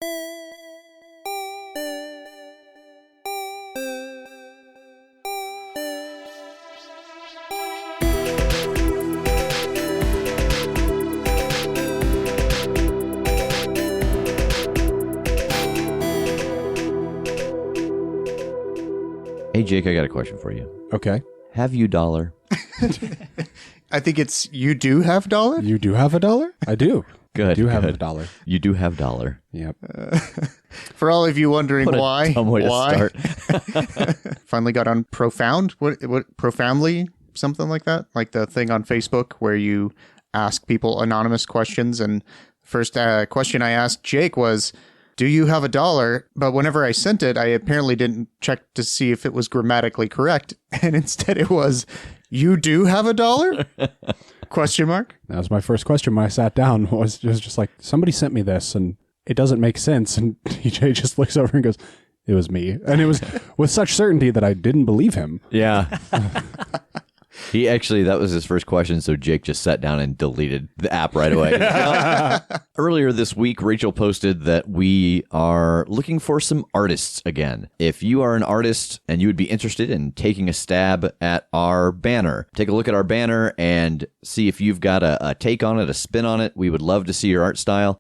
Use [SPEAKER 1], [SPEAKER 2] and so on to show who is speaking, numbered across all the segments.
[SPEAKER 1] Hey, Jake, I got a question for you.
[SPEAKER 2] Okay.
[SPEAKER 1] Have you dollar?
[SPEAKER 3] I think it's you do have dollar?
[SPEAKER 2] You do have a dollar? I do.
[SPEAKER 1] Good.
[SPEAKER 2] I do have
[SPEAKER 1] good.
[SPEAKER 2] a dollar.
[SPEAKER 1] You do have dollar.
[SPEAKER 2] Yep.
[SPEAKER 3] For all of you wondering
[SPEAKER 1] What a
[SPEAKER 3] why,
[SPEAKER 1] dumb way to start.
[SPEAKER 3] finally got on Profound. What Profoundly? Something like that? Like the thing on Facebook where you ask people anonymous questions. And first question I asked Jake was, do you have a dollar? But whenever I sent it, I apparently didn't check to see if it was grammatically correct. And instead it was, you do have a dollar? Question mark?
[SPEAKER 2] That was my first question when I sat down. Was just like, somebody sent me this and it doesn't make sense. And TJ just looks over and goes, it was me. And it was with such certainty that I didn't believe him.
[SPEAKER 1] Yeah. That was his first question, so Jake just sat down and deleted the app right away. Earlier this week, Rachel posted that we are looking for some artists again. If you are an artist and you would be interested in taking a stab at our banner, take a look at our banner and see if you've got a take on it, a spin on it. We would love to see your art style.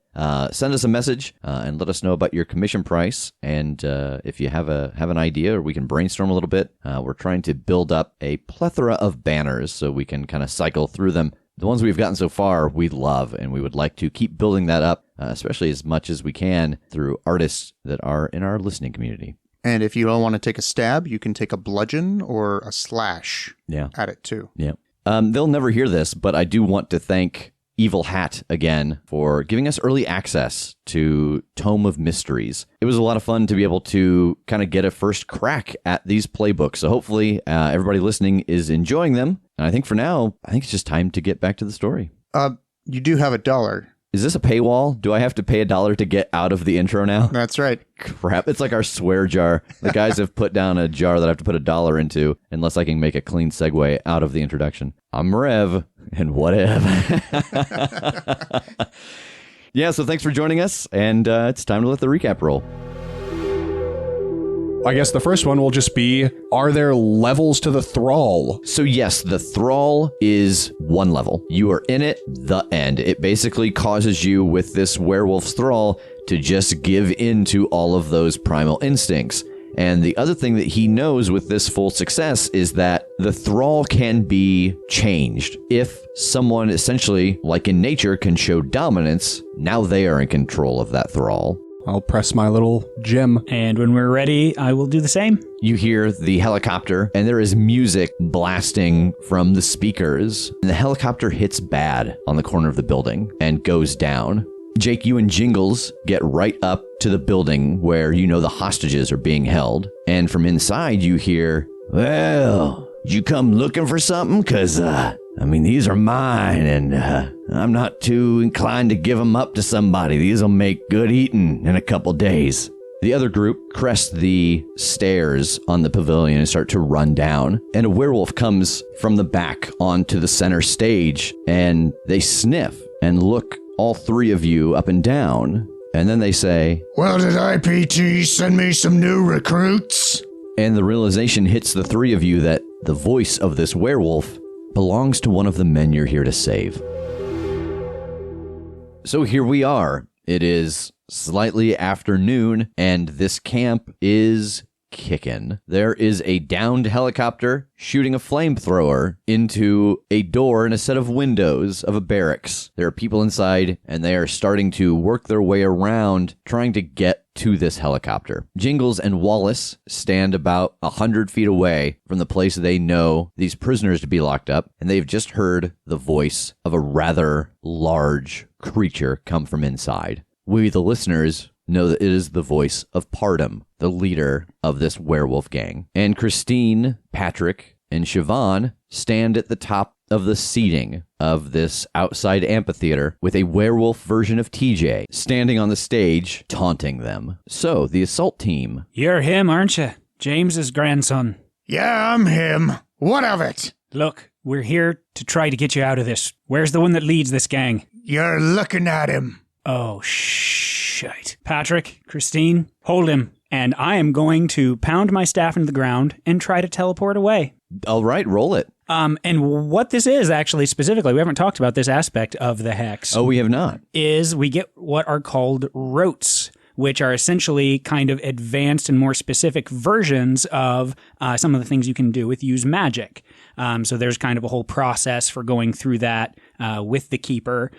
[SPEAKER 1] Send us a message and let us know about your commission price. And if you have an idea, or we can brainstorm a little bit. We're trying to build up a plethora of banners so we can kind of cycle through them. The ones we've gotten so far, we love, and we would like to keep building that up, especially as much as we can through artists that are in our listening community.
[SPEAKER 3] And if you don't want to take a stab, you can take a bludgeon or a slash at it too.
[SPEAKER 1] Yeah. They'll never hear this, but I do want to thank Evil Hat again for giving us early access to Tome of Mysteries. It was a lot of fun to be able to kind of get a first crack at these playbooks. So hopefully everybody listening is enjoying them. And I think for now, it's just time to get back to the story.
[SPEAKER 3] You do have a dollar.
[SPEAKER 1] Is this a paywall? Do I have to pay $1 to get out of the intro now?
[SPEAKER 3] That's right.
[SPEAKER 1] Crap. It's like our swear jar. The guys have put down a jar that I have to put $1 into unless I can make a clean segue out of the introduction. I'm Rev, and what if? Yeah, so thanks for joining us, and it's time to let the recap roll.
[SPEAKER 2] I guess the first one will just be, are there levels to the thrall?
[SPEAKER 1] So yes, the thrall is one level. You are in it, the end. It basically causes you with this werewolf's thrall to just give in to all of those primal instincts. And the other thing that he knows with this full success is that the thrall can be changed. If someone essentially, like in nature, can show dominance, now they are in control of that thrall.
[SPEAKER 2] I'll press my little gem.
[SPEAKER 4] And when we're ready, I will do the same.
[SPEAKER 1] You hear the helicopter, and there is music blasting from the speakers. And the helicopter hits bad on the corner of the building and goes down. Jake, you and Jingles get right up to the building where you know the hostages are being held. And from inside, you hear, well, you come looking for something? Because, these are mine, and I'm not too inclined to give them up to somebody. These will make good eating in a couple days. The other group crest the stairs on the pavilion and start to run down. And a werewolf comes from the back onto the center stage, and they sniff and look all three of you up and down. And then they say,
[SPEAKER 5] well, did IPT send me some new recruits?
[SPEAKER 1] And the realization hits the three of you that the voice of this werewolf belongs to one of the men you're here to save. So here we are. It is slightly after noon, and this camp is kicking. There is a downed helicopter shooting a flamethrower into a door and a set of windows of a barracks. There are people inside, and they are starting to work their way around, trying to get to this helicopter. Jingles and Wallace stand about 100 feet away from the place they know these prisoners to be locked up, and they've just heard the voice of a rather large creature come from inside. We, the listeners, know that it is the voice of Pardum, the leader of this werewolf gang. And Christine, Patrick, and Siobhan stand at the top of the seating of this outside amphitheater with a werewolf version of TJ standing on the stage, taunting them. So, the assault team.
[SPEAKER 4] You're him, aren't you? James's grandson.
[SPEAKER 5] Yeah, I'm him. What of it?
[SPEAKER 4] Look, we're here to try to get you out of this. Where's the one that leads this gang?
[SPEAKER 5] You're looking at him.
[SPEAKER 4] Oh, shite. Patrick, Christine, hold him. And I am going to pound my staff into the ground and try to teleport away.
[SPEAKER 1] All right, roll it.
[SPEAKER 4] And what this is actually specifically, we haven't talked about this aspect of the hex.
[SPEAKER 1] Oh, we have not.
[SPEAKER 4] Is we get what are called rotes, which are essentially kind of advanced and more specific versions of some of the things you can do with use magic. So there's kind of a whole process for going through that with the keeper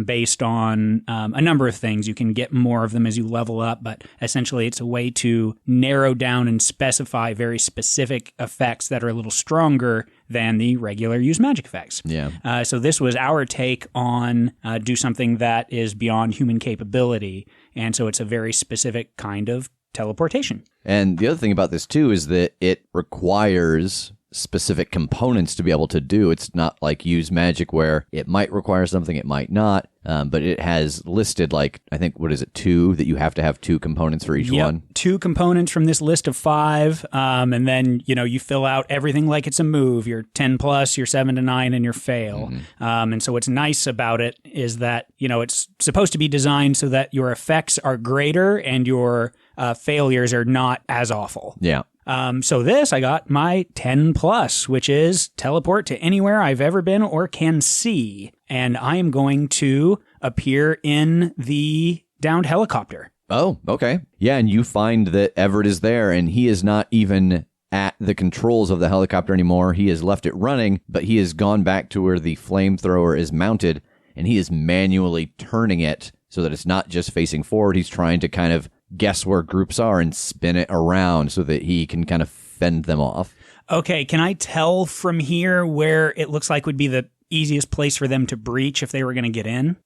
[SPEAKER 4] based on a number of things. You can get more of them as you level up, but essentially it's a way to narrow down and specify very specific effects that are a little stronger than the regular use magic effects.
[SPEAKER 1] Yeah.
[SPEAKER 4] So this was our take on do something that is beyond human capability. And so it's a very specific kind of teleportation.
[SPEAKER 1] And the other thing about this, too, is that it requires specific components to be able to do. It's not like use magic where it might require something, it might not, but it has listed like, I think, what is it, 2, that you have to have 2 components for each one?
[SPEAKER 4] 2 components from this list of 5, and then, you fill out everything like it's a move, your 10 plus, your 7 to 9, and your fail. And so what's nice about it is that, it's supposed to be designed so that your effects are greater and your failures are not as awful.
[SPEAKER 1] Yeah.
[SPEAKER 4] So this, I got my 10 plus, which is teleport to anywhere I've ever been or can see. And I am going to appear in the downed helicopter.
[SPEAKER 1] Oh, okay. Yeah, and you find that Everett is there, and he is not even at the controls of the helicopter anymore. He has left it running, but he has gone back to where the flamethrower is mounted, and he is manually turning it so that it's not just facing forward. He's trying to kind of guess where groups are and spin it around so that he can kind of fend them off.
[SPEAKER 4] Okay, can I tell from here where it looks like would be the easiest place for them to breach if they were going to get in?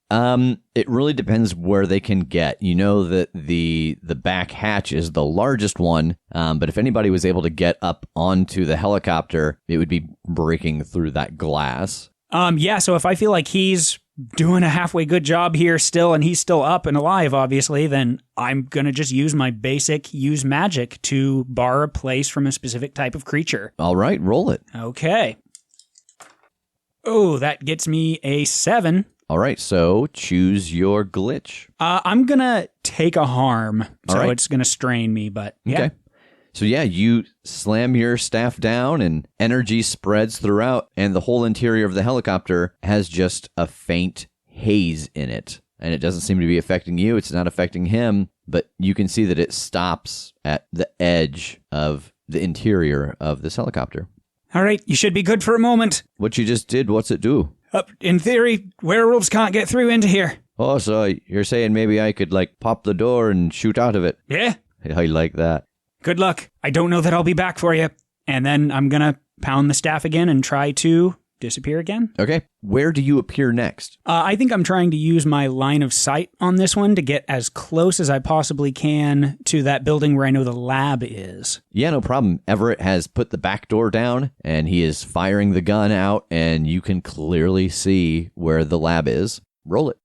[SPEAKER 1] It really depends where they can get. You know that the back hatch is the largest one, but if anybody was able to get up onto the helicopter, it would be breaking through that glass.
[SPEAKER 4] Yeah, so if I feel like he's doing a halfway good job here still, and he's still up and alive, obviously, then I'm going to just use my basic use magic to bar a place from a specific type of creature.
[SPEAKER 1] All right, roll it.
[SPEAKER 4] Okay. Oh, that gets me a 7.
[SPEAKER 1] All right, so choose your glitch.
[SPEAKER 4] I'm going to take a harm, so
[SPEAKER 1] All right.
[SPEAKER 4] it's going to strain me, but yeah.
[SPEAKER 1] Okay. So yeah, you slam your staff down and energy spreads throughout, and the whole interior of the helicopter has just a faint haze in it. And it doesn't seem to be affecting you. It's not affecting him, but you can see that it stops at the edge of the interior of this helicopter.
[SPEAKER 4] All right, you should be good for a moment.
[SPEAKER 1] What you just did, what's it do?
[SPEAKER 4] In theory, werewolves can't get through into here.
[SPEAKER 1] Oh, so you're saying maybe I could like pop the door and shoot out of it?
[SPEAKER 4] Yeah.
[SPEAKER 1] I like that.
[SPEAKER 4] Good luck. I don't know that I'll be back for you. And then I'm going to pound the staff again and try to disappear again.
[SPEAKER 1] Okay. Where do you appear next?
[SPEAKER 4] I think I'm trying to use my line of sight on this one to get as close as I possibly can to that building where I know the lab is.
[SPEAKER 1] Yeah, no problem. Everett has put the back door down, and he is firing the gun out, and you can clearly see where the lab is. Roll it.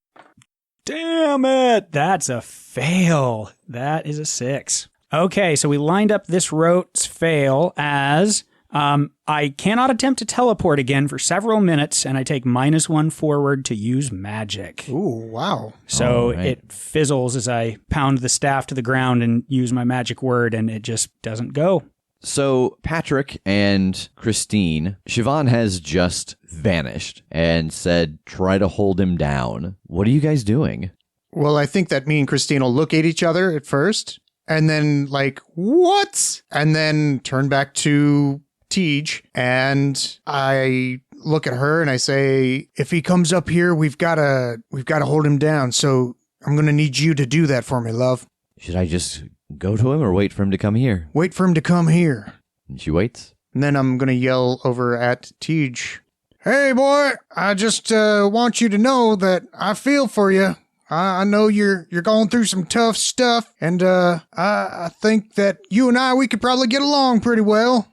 [SPEAKER 4] Damn it! That's a fail. That is a 6. Okay, so we lined up this rote's fail as I cannot attempt to teleport again for several minutes, and I take -1 forward to use magic.
[SPEAKER 3] Ooh, wow.
[SPEAKER 4] So
[SPEAKER 1] right.
[SPEAKER 4] it fizzles as I pound the staff to the ground and use my magic word, and it just doesn't go.
[SPEAKER 1] So Patrick and Christine, Siobhan has just vanished and said, try to hold him down. What are you guys doing?
[SPEAKER 3] Well, I think that me and Christine will look at each other at first, and then like, what? And then turn back to Tej, and I look at her and I say, if he comes up here, we've got to hold him down. So I'm going to need you to do that for me, love.
[SPEAKER 1] Should I just go to him or wait for him to come here?
[SPEAKER 3] Wait for him to come here.
[SPEAKER 1] And she waits.
[SPEAKER 3] And then I'm going to yell over at Tej, hey, boy, I just want you to know that I feel for you. I know you're going through some tough stuff, and I think that you and we could probably get along pretty well.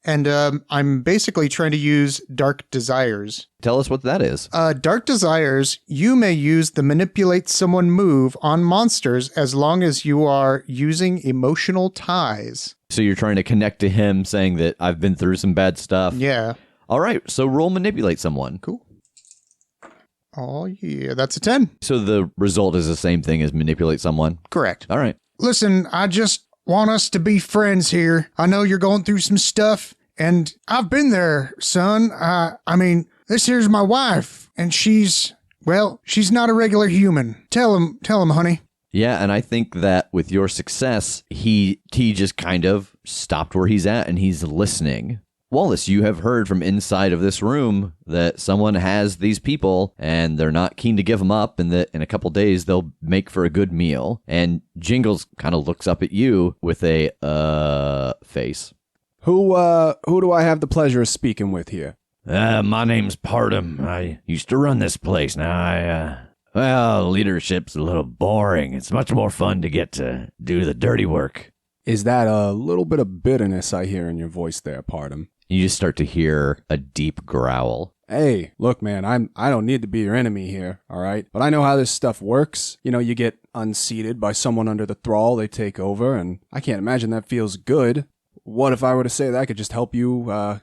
[SPEAKER 3] And I'm basically trying to use Dark Desires.
[SPEAKER 1] Tell us what that is.
[SPEAKER 3] Dark Desires, you may use the Manipulate Someone move on monsters as long as you are using emotional ties.
[SPEAKER 1] So you're trying to connect to him saying that I've been through some bad stuff.
[SPEAKER 3] Yeah.
[SPEAKER 1] All right, so roll Manipulate Someone.
[SPEAKER 3] Cool. Oh, yeah, that's a 10.
[SPEAKER 1] So the result is the same thing as manipulate someone?
[SPEAKER 3] Correct.
[SPEAKER 1] All right.
[SPEAKER 5] Listen, I just want us to be friends here. I know you're going through some stuff, and I've been there, son. I mean, this here's my wife, and she's not a regular human. Tell him, honey.
[SPEAKER 1] Yeah, and I think that with your success, he just kind of stopped where he's at and he's listening. Wallace, you have heard from inside of this room that someone has these people and they're not keen to give them up, and that in a couple days they'll make for a good meal. And Jingles kind of looks up at you with a face.
[SPEAKER 2] Who do I have the pleasure of speaking with here?
[SPEAKER 6] My name's Partum. I used to run this place. Now leadership's a little boring. It's much more fun to get to do the dirty work.
[SPEAKER 2] Is that a little bit of bitterness I hear in your voice there, Partum?
[SPEAKER 1] You just start to hear a deep growl.
[SPEAKER 2] Hey, look, man, I don't need to be your enemy here, all right? But I know how this stuff works. You know, you get unseated by someone under the thrall, they take over, and I can't imagine that feels good. What if I were to say that I could just help you,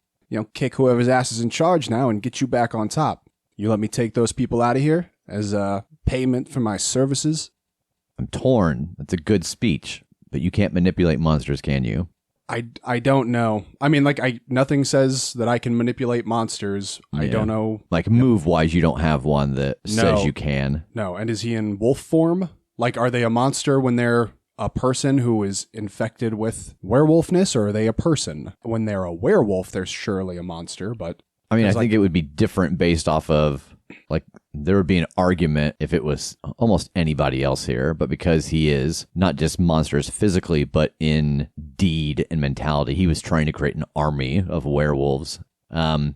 [SPEAKER 2] kick whoever's ass is in charge now and get you back on top? You let me take those people out of here as payment for my services?
[SPEAKER 1] I'm torn. That's a good speech, but you can't manipulate monsters, can you?
[SPEAKER 2] I don't know. I mean, nothing says that I can manipulate monsters. I don't know.
[SPEAKER 1] Like, move-wise, you don't have one that says you can.
[SPEAKER 2] No, and is he in wolf form? Like, are they a monster when they're a person who is infected with werewolfness, or are they a person? When they're a werewolf, they're surely a monster, but...
[SPEAKER 1] I mean, I think it would be different based off of, like, there would be an argument if it was almost anybody else here, but because he is not just monstrous physically, but in deed and mentality, he was trying to create an army of werewolves. But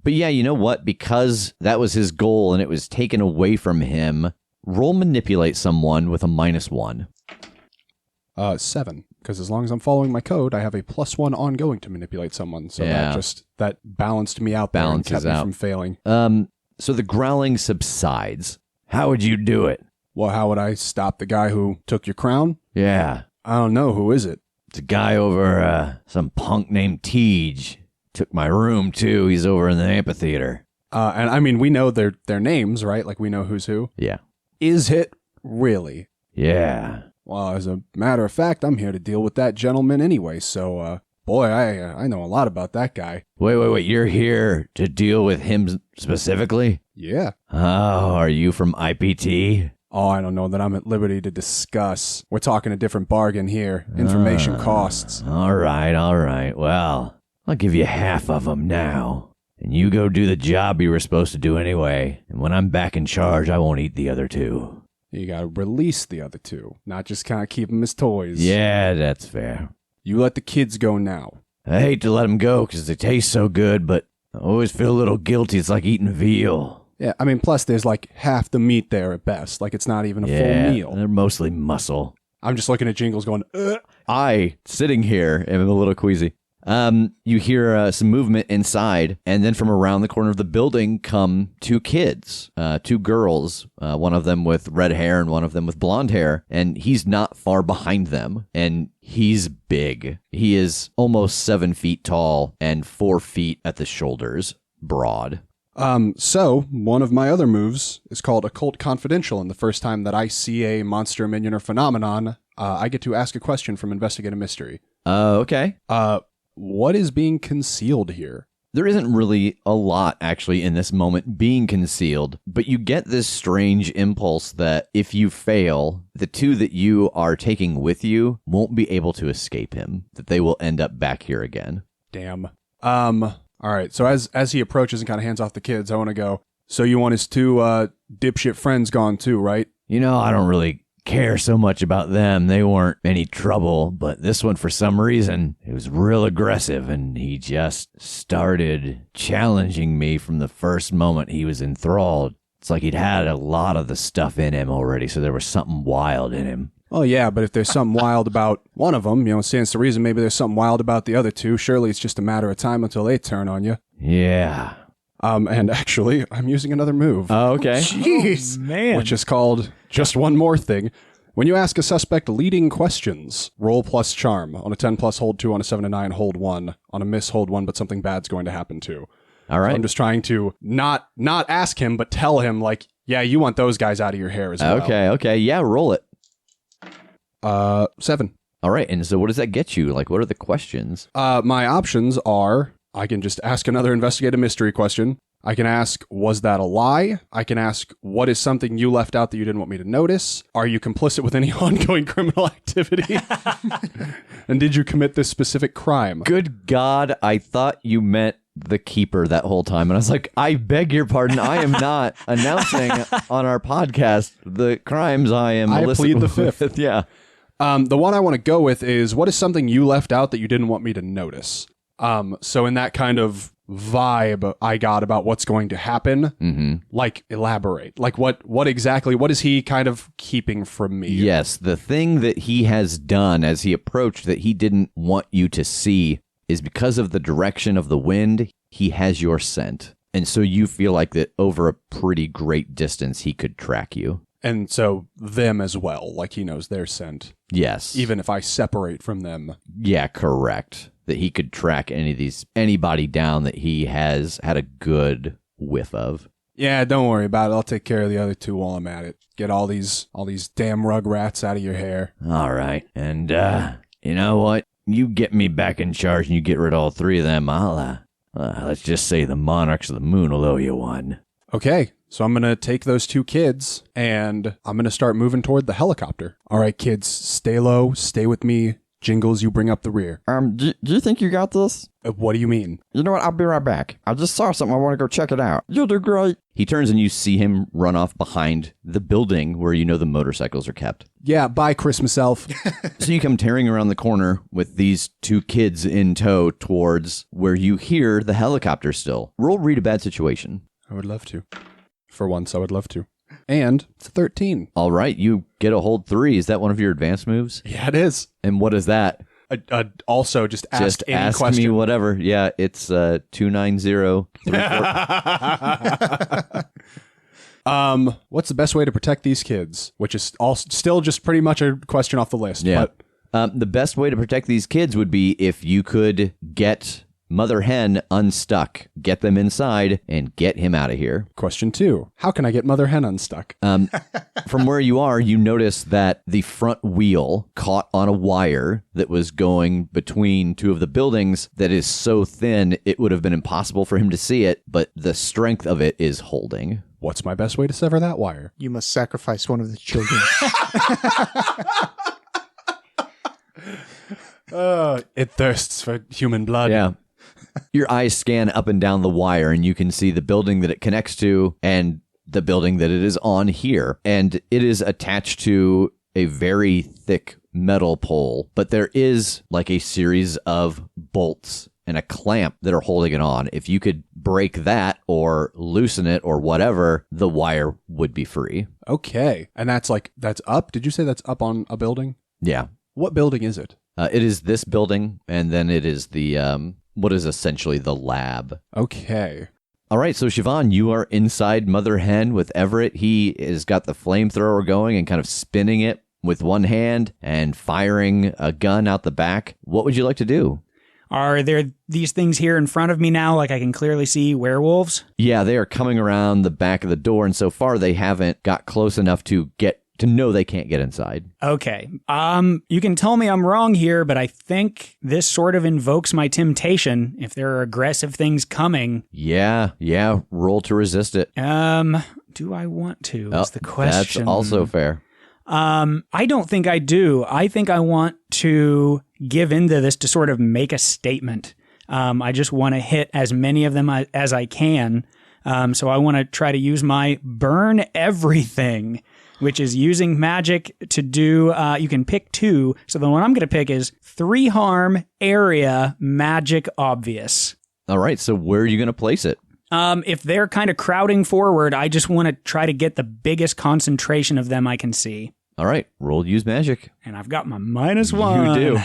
[SPEAKER 1] yeah, you know what? Because that was his goal and it was taken away from him, roll manipulate someone with a -1.
[SPEAKER 2] 7. Because as long as I'm following my code, I have a +1 ongoing to manipulate someone. So that balanced me out there and kept me from failing.
[SPEAKER 1] So the growling subsides.
[SPEAKER 6] How would you do it?
[SPEAKER 2] Well, how would I stop the guy who took your crown?
[SPEAKER 6] Yeah.
[SPEAKER 2] I don't know. Who is it?
[SPEAKER 6] It's a guy over, some punk named Tej. Took my room, too. He's over in the amphitheater.
[SPEAKER 2] And I mean, we know their names, right? Like, we know who's who.
[SPEAKER 1] Yeah.
[SPEAKER 2] Is it really?
[SPEAKER 6] Yeah.
[SPEAKER 2] Well, as a matter of fact, I'm here to deal with that gentleman anyway, so, boy, I know a lot about that guy.
[SPEAKER 6] Wait. You're here to deal with him specifically?
[SPEAKER 2] Yeah.
[SPEAKER 6] Oh, are you from IPT?
[SPEAKER 2] Oh, I don't know that I'm at liberty to discuss. We're talking a different bargain here. Information costs.
[SPEAKER 6] All right. Well, I'll give you half of them now. And you go do the job you were supposed to do anyway. And when I'm back in charge, I won't eat the other 2.
[SPEAKER 2] You gotta release the other 2, not just kind of keep them as toys.
[SPEAKER 6] Yeah, that's fair.
[SPEAKER 2] You let the kids go now.
[SPEAKER 6] I hate to let them go because they taste so good, but I always feel a little guilty. It's like eating veal.
[SPEAKER 2] Yeah, I mean, plus there's like half the meat there at best. Like, it's not even a full meal.
[SPEAKER 6] They're mostly muscle.
[SPEAKER 2] I'm just looking at Jingles going,
[SPEAKER 1] I, sitting here, am a little queasy. You hear some movement inside, and then from around the corner of the building come 2 kids, 2 girls, one of them with red hair and one of them with blonde hair, and he's not far behind them, and he's big. He is almost 7 feet tall and 4 feet at the shoulders, broad.
[SPEAKER 2] So one of my other moves is called Occult Confidential, and the first time that I see a monster, minion, or phenomenon, I get to ask a question from Investigate a Mystery.
[SPEAKER 1] Okay.
[SPEAKER 2] What is being concealed here?
[SPEAKER 1] There isn't really a lot actually in this moment being concealed, but you get this strange impulse that if you fail, the 2 that you are taking with you won't be able to escape him, that they will end up back here again.
[SPEAKER 2] Damn. All right. So as he approaches and kind of hands off the kids, I want to go, so you want his 2 dipshit friends gone too, right?
[SPEAKER 6] You know, I don't really care so much about them. They weren't any trouble, but this one, for some reason, he was real aggressive, and he just started challenging me from the first moment he was enthralled. It's like he'd had a lot of the stuff in him already, so there was something wild in him.
[SPEAKER 2] Oh, yeah, but if there's something wild about one of them, it stands to reason maybe there's something wild about the other 2. Surely it's just a matter of time until they turn on you.
[SPEAKER 6] Yeah.
[SPEAKER 2] And actually, I'm using another move.
[SPEAKER 1] Oh, okay.
[SPEAKER 4] Jeez, man.
[SPEAKER 2] Which is called Just One More Thing. When you ask a suspect leading questions, roll plus charm. On a 10 plus, hold 2. On a 7 to 9, hold 1. On a miss, hold 1, but something bad's going to happen too.
[SPEAKER 1] All right.
[SPEAKER 2] So I'm just trying to not ask him, but tell him, like, Yeah, you want those guys out of your hair as well.
[SPEAKER 1] Okay. Yeah, roll it.
[SPEAKER 2] 7.
[SPEAKER 1] All right. And so what does that get you? Like, what are the questions?
[SPEAKER 2] My options are, I can just ask another investigative mystery question. I can ask, was that a lie? I can ask, what is something you left out that you didn't want me to notice? Are you complicit with any ongoing criminal activity? And did you commit this specific crime?
[SPEAKER 1] Good God, I thought you meant the keeper that whole time. And I was like, I beg your pardon. I am not announcing on our podcast the crimes I am
[SPEAKER 2] I
[SPEAKER 1] illicit
[SPEAKER 2] plead the
[SPEAKER 1] with.
[SPEAKER 2] fifth.
[SPEAKER 1] Yeah.
[SPEAKER 2] The one I want to go with is, what is something you left out that you didn't want me to notice? So in that kind of vibe I got about what's going to happen, like, elaborate. Like, what is he kind of keeping from me?
[SPEAKER 1] Yes, the thing that he has done as he approached that he didn't want you to see is because of the direction of the wind, he has your scent. And so you feel like that over a pretty great distance, he could track you.
[SPEAKER 2] And so them as well, like he knows their scent.
[SPEAKER 1] Yes.
[SPEAKER 2] Even if I separate from them.
[SPEAKER 1] Yeah, correct. That he could track anybody down that he has had a good whiff of.
[SPEAKER 2] Yeah, don't worry about it. I'll take care of the other 2 while I'm at it. Get all these damn rugrats out of your hair.
[SPEAKER 6] All right. And, you know what? You get me back in charge and you get rid of all 3 of them. I'll, let's just say the monarchs of the moon will owe you one.
[SPEAKER 2] Okay, so I'm going to take those 2 kids and I'm going to start moving toward the helicopter. All right, kids, stay low, stay with me. Jingles, you bring up the rear.
[SPEAKER 7] Do you think you got this?
[SPEAKER 2] What do you mean?
[SPEAKER 7] You know what? I'll be right back. I just saw something. I want to go check it out. You'll do great.
[SPEAKER 1] He turns and you see him run off behind the building where you know the motorcycles are kept.
[SPEAKER 2] Yeah, bye, Christmas elf.
[SPEAKER 1] So you come tearing around the corner with these 2 kids in tow towards where you hear the helicopter still. Roll read a bad situation.
[SPEAKER 2] I would love to. For once, I would love to. And it's a 13.
[SPEAKER 1] All right, you get a hold 3. Is that one of your advanced moves?
[SPEAKER 2] Yeah, it is.
[SPEAKER 1] And what is that?
[SPEAKER 2] Also, just ask
[SPEAKER 1] Just
[SPEAKER 2] any
[SPEAKER 1] ask
[SPEAKER 2] question.
[SPEAKER 1] me whatever. Yeah, it's 29034.
[SPEAKER 2] What's the best way to protect these kids? Which is still just pretty much a question off the list.
[SPEAKER 1] Yeah.
[SPEAKER 2] But
[SPEAKER 1] The best way to protect these kids would be if you could get Mother Hen unstuck, get them inside, and get him out of here.
[SPEAKER 2] question 2. How can I get Mother Hen unstuck?
[SPEAKER 1] From where you are, you notice that the front wheel caught on a wire that was going between 2 of the buildings that is so thin it would have been impossible for him to see it, but the strength of it is holding.
[SPEAKER 2] What's my best way to sever that wire?
[SPEAKER 3] You must sacrifice one of the children.
[SPEAKER 2] It thirsts for human blood.
[SPEAKER 1] Yeah. Your eyes scan up and down the wire, and you can see the building that it connects to and the building that it is on here. And it is attached to a very thick metal pole, but there is like a series of bolts and a clamp that are holding it on. If you could break that or loosen it or whatever, the wire would be free.
[SPEAKER 2] Okay. And that's up? Did you say that's up on a building?
[SPEAKER 1] Yeah.
[SPEAKER 2] What building is it?
[SPEAKER 1] It is this building, and then it is the what is essentially the lab.
[SPEAKER 2] Okay.
[SPEAKER 1] All right, so Siobhan, you are inside Mother Hen with Everett. He has got the flamethrower going and kind of spinning it with one hand and firing a gun out the back. What would you like to do?
[SPEAKER 4] Are there these things here in front of me now, like I can clearly see werewolves?
[SPEAKER 1] Yeah, they are coming around the back of the door, and so far they haven't got close enough to know they can't get inside.
[SPEAKER 4] Okay. You can tell me I'm wrong here, but I think this sort of invokes my temptation if there are aggressive things coming.
[SPEAKER 1] Yeah. Roll to resist it.
[SPEAKER 4] Do I want to? Is the question.
[SPEAKER 1] That's also fair.
[SPEAKER 4] I don't think I do. I think I want to give into this to sort of make a statement. I just want to hit as many of them as I can. So I want to try to use my burn everything, which is using magic to do, you can pick 2. So the one I'm going to pick is 3 harm, area, magic, obvious.
[SPEAKER 1] All right, so where are you going to place it?
[SPEAKER 4] If they're kind of crowding forward, I just want to try to get the biggest concentration of them I can see.
[SPEAKER 1] All right, roll use magic.
[SPEAKER 4] And I've got my -1.
[SPEAKER 1] You do.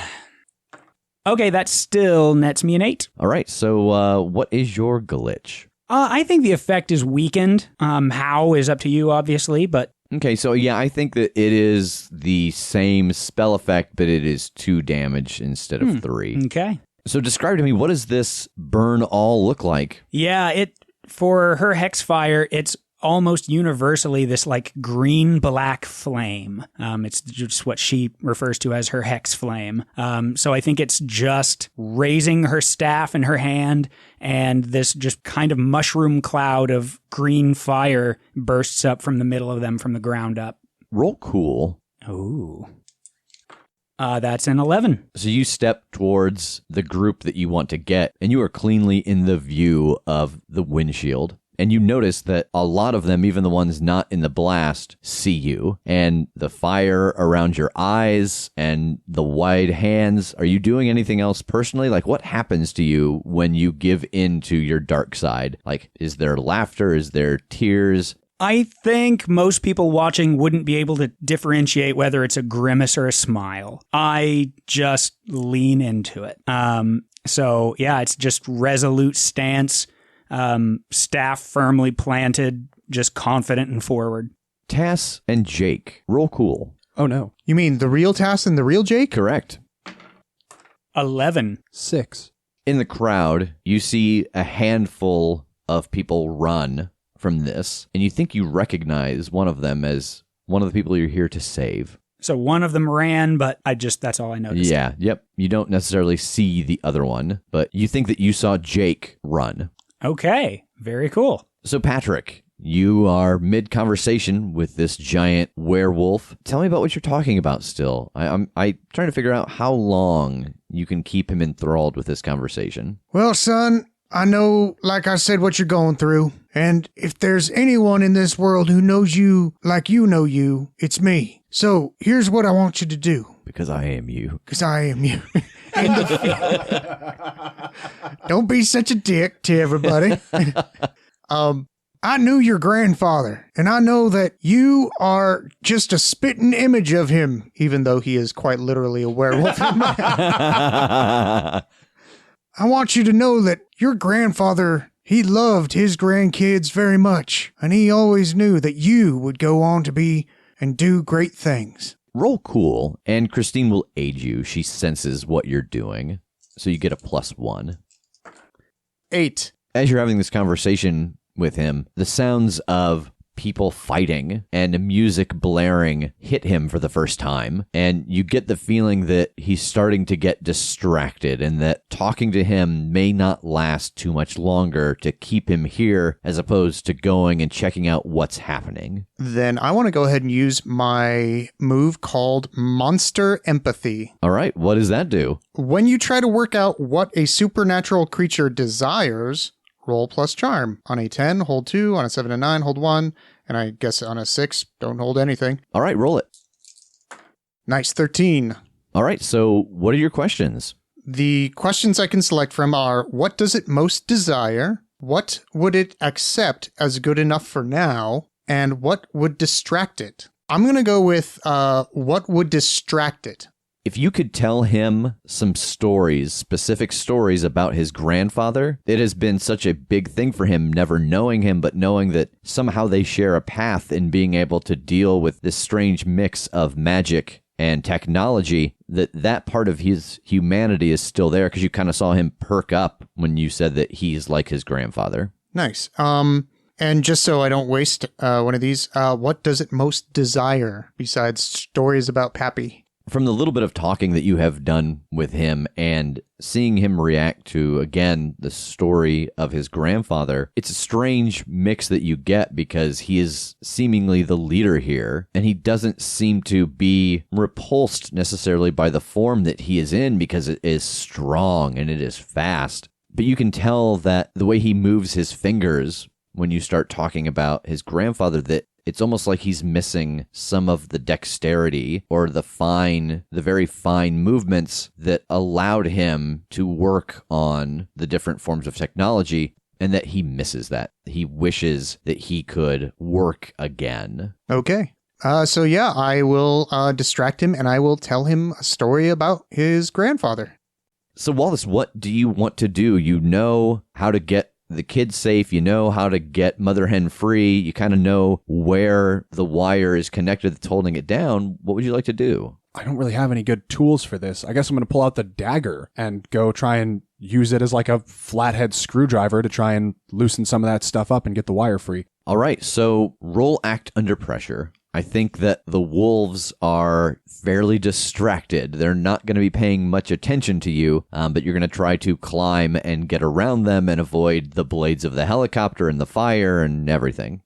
[SPEAKER 4] Okay, that still nets me an 8.
[SPEAKER 1] All right, so what is your glitch?
[SPEAKER 4] I think the effect is weakened. How is up to you, obviously, but...
[SPEAKER 1] Okay, so yeah, I think that it is the same spell effect, but it is 2 damage instead of 3.
[SPEAKER 4] Okay.
[SPEAKER 1] So describe to me, what does this burn all look like?
[SPEAKER 4] Yeah, for her hex fire, it's almost universally this like green-black flame. It's just what she refers to as her hex flame. So I think it's just raising her staff in her hand, and this just kind of mushroom cloud of green fire bursts up from the middle of them from the ground up.
[SPEAKER 1] Roll cool.
[SPEAKER 4] Ooh. That's an 11.
[SPEAKER 1] So you step towards the group that you want to get, and you are cleanly in the view of the windshield. And you notice that a lot of them, even the ones not in the blast, see you. And the fire around your eyes and the wide hands. Are you doing anything else personally? Like, what happens to you when you give in to your dark side? Like, is there laughter? Is there tears?
[SPEAKER 4] I think most people watching wouldn't be able to differentiate whether it's a grimace or a smile. I just lean into it. So yeah, it's just resolute stance, staff firmly planted, just confident and forward.
[SPEAKER 1] Tass and Jake, roll cool.
[SPEAKER 2] Oh, no.
[SPEAKER 3] You mean the real Tass and the real Jake?
[SPEAKER 1] Correct.
[SPEAKER 4] 11.
[SPEAKER 2] 6.
[SPEAKER 1] In the crowd, you see a handful of people run from this, and you think you recognize one of them as one of the people you're here to save.
[SPEAKER 4] So one of them ran, but that's all I noticed.
[SPEAKER 1] Yeah, yep. You don't necessarily see the other one, but you think that you saw Jake run.
[SPEAKER 4] Okay, very cool.
[SPEAKER 1] So Patrick, you are mid-conversation with this giant werewolf. Tell me about what you're talking about still. I'm trying to figure out how long you can keep him enthralled with this conversation.
[SPEAKER 5] Well, son, I know, like I said, what you're going through. And if there's anyone in this world who knows you like you know you, it's me. So here's what I want you to do.
[SPEAKER 1] Because I am you.
[SPEAKER 5] Because I am you. Don't be such a dick to everybody. I knew your grandfather, and I know that you are just a spitting image of him,
[SPEAKER 3] Even though he is quite literally a werewolf.
[SPEAKER 5] I want you to know that your grandfather, he loved his grandkids very much, and he always knew that you would go on to be and do great things.
[SPEAKER 1] Roll cool, and Christine will aid you. She senses what you're doing, so you get a +1.
[SPEAKER 3] 8.
[SPEAKER 1] As you're having this conversation with him, the sounds of people fighting and music blaring hit him for the first time, and you get the feeling that he's starting to get distracted and that talking to him may not last too much longer to keep him here as opposed to going and checking out what's happening.
[SPEAKER 3] Then I want to go ahead and use my move called Monster Empathy.
[SPEAKER 1] All right, what does that do?
[SPEAKER 3] When you try to work out what a supernatural creature desires, roll plus charm. On a 10, hold 2. On a 7 and 9, hold 1. And I guess on a 6, don't hold anything.
[SPEAKER 1] All right, roll it.
[SPEAKER 3] Nice, 13.
[SPEAKER 1] All right, so what are your questions?
[SPEAKER 3] The questions I can select from are, what does it most desire? What would it accept as good enough for now? And what would distract it? I'm going to go with what would distract it.
[SPEAKER 1] If you could tell him some stories, specific stories about his grandfather, it has been such a big thing for him, never knowing him, but knowing that somehow they share a path in being able to deal with this strange mix of magic and technology, that part of his humanity is still there, because you kind of saw him perk up when you said that he's like his grandfather.
[SPEAKER 3] Nice. And just so I don't waste one of these, what does it most desire besides stories about Pappy?
[SPEAKER 1] From the little bit of talking that you have done with him and seeing him react to, again, the story of his grandfather, it's a strange mix that you get because he is seemingly the leader here, and he doesn't seem to be repulsed necessarily by the form that he is in because it is strong and it is fast. But you can tell that the way he moves his fingers when you start talking about his grandfather, that it's almost like he's missing some of the dexterity or the very fine movements that allowed him to work on the different forms of technology, and that he misses that. He wishes that he could work again.
[SPEAKER 3] Okay. So yeah, I will distract him and I will tell him a story about his grandfather.
[SPEAKER 1] So Wallace, what do you want to do? You know how to get the kids safe, you know how to get Mother Hen free, you kind of know where the wire is connected that's holding it down. What would you like to do?
[SPEAKER 2] I don't really have any good tools for this. I guess I'm going to pull out the dagger and go try and use it as like a flathead screwdriver to try and loosen some of that stuff up and get the wire free.
[SPEAKER 1] All right, so roll act under pressure. I think that the wolves are fairly distracted. They're not going to be paying much attention to you, but you're going to try to climb and get around them and avoid the blades of the helicopter and the fire and everything.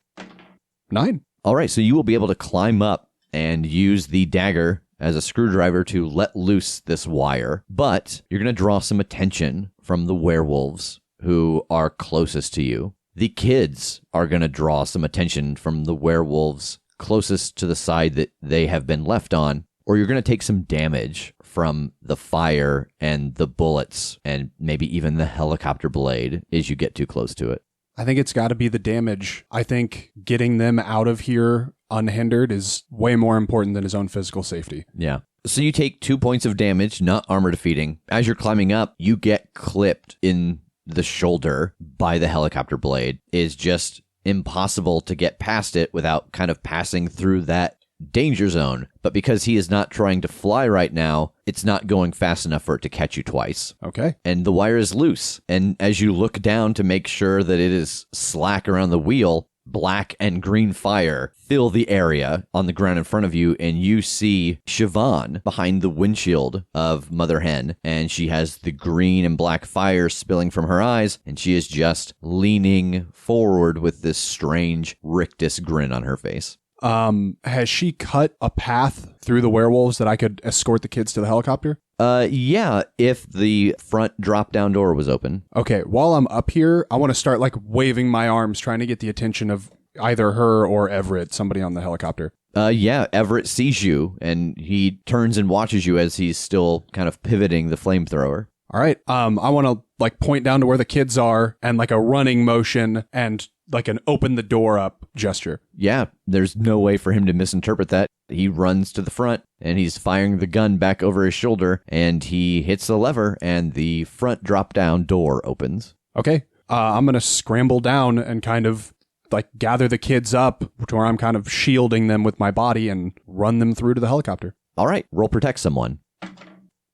[SPEAKER 2] 9.
[SPEAKER 1] All right, so you will be able to climb up and use the dagger as a screwdriver to let loose this wire, but you're going to draw some attention from the werewolves who are closest to you. The kids are going to draw some attention from the werewolves closest to the side that they have been left on, or you're going to take some damage from the fire and the bullets and maybe even the helicopter blade as you get too close to it.
[SPEAKER 2] I think it's got to be the damage. I think getting them out of here unhindered is way more important than his own physical safety.
[SPEAKER 1] Yeah. So you take 2 points of damage, not armor defeating. As you're climbing up, you get clipped in the shoulder by the helicopter blade. It's just impossible to get past it without kind of passing through that danger zone. But because he is not trying to fly right now, it's not going fast enough for it to catch you twice.
[SPEAKER 2] Okay.
[SPEAKER 1] And the wire is loose. And as you look down to make sure that it is slack around the wheel, black and green fire fill the area on the ground in front of you, and you see Siobhan behind the windshield of Mother Hen, and she has the green and black fire spilling from her eyes, and she is just leaning forward with this strange rictus grin on her face.
[SPEAKER 2] Has she cut a path through the werewolves that I could escort the kids to the helicopter?
[SPEAKER 1] Yeah, if the front drop-down door was open.
[SPEAKER 2] Okay, while I'm up here, I want to start like waving my arms, trying to get the attention of either her or Everett, somebody on the helicopter.
[SPEAKER 1] Yeah, Everett sees you, and he turns and watches you as he's still kind of pivoting the flamethrower.
[SPEAKER 2] All right, I want to like point down to where the kids are and like a running motion and like an open the door up gesture.
[SPEAKER 1] Yeah, there's no way for him to misinterpret that. He runs to the front, and he's firing the gun back over his shoulder, and he hits the lever, and the front drop-down door opens.
[SPEAKER 2] Okay, I'm going to scramble down and kind of like gather the kids up to where I'm kind of shielding them with my body and run them through to the helicopter.
[SPEAKER 1] All right, roll protect someone.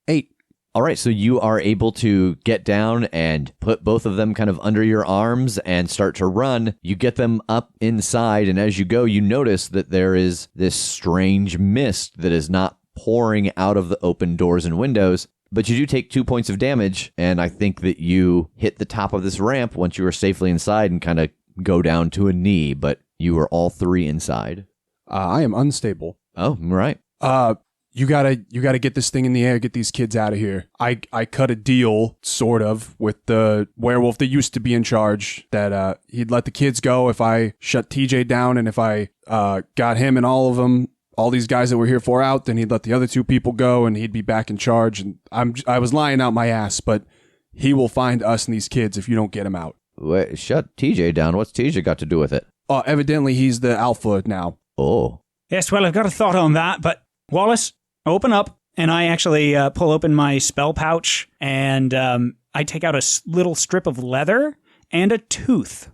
[SPEAKER 2] 8.
[SPEAKER 1] All right, so you are able to get down and put both of them kind of under your arms and start to run. You get them up inside, and as you go, you notice that there is this strange mist that is not pouring out of the open doors and windows, but you do take 2 points of damage, and I think that you hit the top of this ramp once you are safely inside and kind of go down to a knee, but you are all three inside.
[SPEAKER 2] I am unstable.
[SPEAKER 1] Oh, right.
[SPEAKER 2] You gotta get this thing in the air, get these kids out of here. I cut a deal, sort of, with the werewolf that used to be in charge, that he'd let the kids go if I shut TJ down, and if I got him and all of them, all these guys that were here for out, then he'd let the other 2 people go, and he'd be back in charge. And I was lying out my ass, but he will find us and these kids if you don't get him out.
[SPEAKER 1] Wait, shut TJ down. What's TJ got to do with it?
[SPEAKER 2] Evidently he's the alpha now.
[SPEAKER 1] Oh.
[SPEAKER 4] Yes, well, I've got a thought on that, but Wallace, open up. And I actually pull open my spell pouch, and I take out a little strip of leather and a tooth.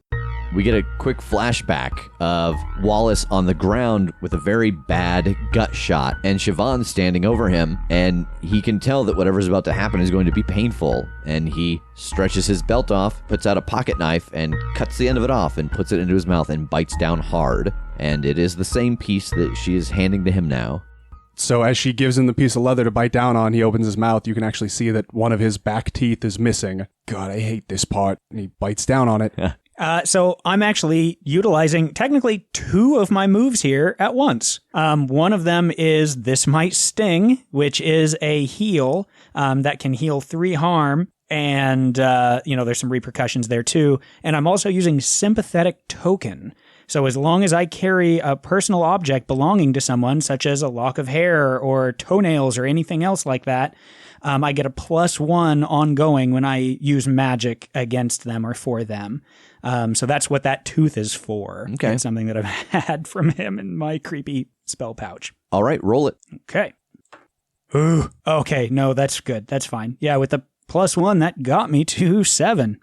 [SPEAKER 1] We get a quick flashback of Wallace on the ground with a very bad gut shot, and Siobhan standing over him, and he can tell that whatever's about to happen is going to be painful, and he stretches his belt off, puts out a pocket knife, and cuts the end of it off and puts it into his mouth and bites down hard, and it is the same piece that she is handing to him now.
[SPEAKER 2] So as she gives him the piece of leather to bite down on, he opens his mouth. You can actually see that one of his back teeth is missing. God, I hate this part. And he bites down on it.
[SPEAKER 4] So I'm actually utilizing technically 2 of my moves here at once. One of them is This Might Sting, which is a heal that can heal 3 harm. And, there's some repercussions there too. And I'm also using Sympathetic Token. So as long as I carry a personal object belonging to someone, such as a lock of hair or toenails or anything else like that, I get a +1 ongoing when I use magic against them or for them. So that's what that tooth is for.
[SPEAKER 1] Okay.
[SPEAKER 4] It's something that I've had from him in my creepy spell pouch.
[SPEAKER 1] All right, roll it.
[SPEAKER 4] Okay. Ooh. Okay, no, that's good. That's fine. Yeah, with the +1, that got me to 7.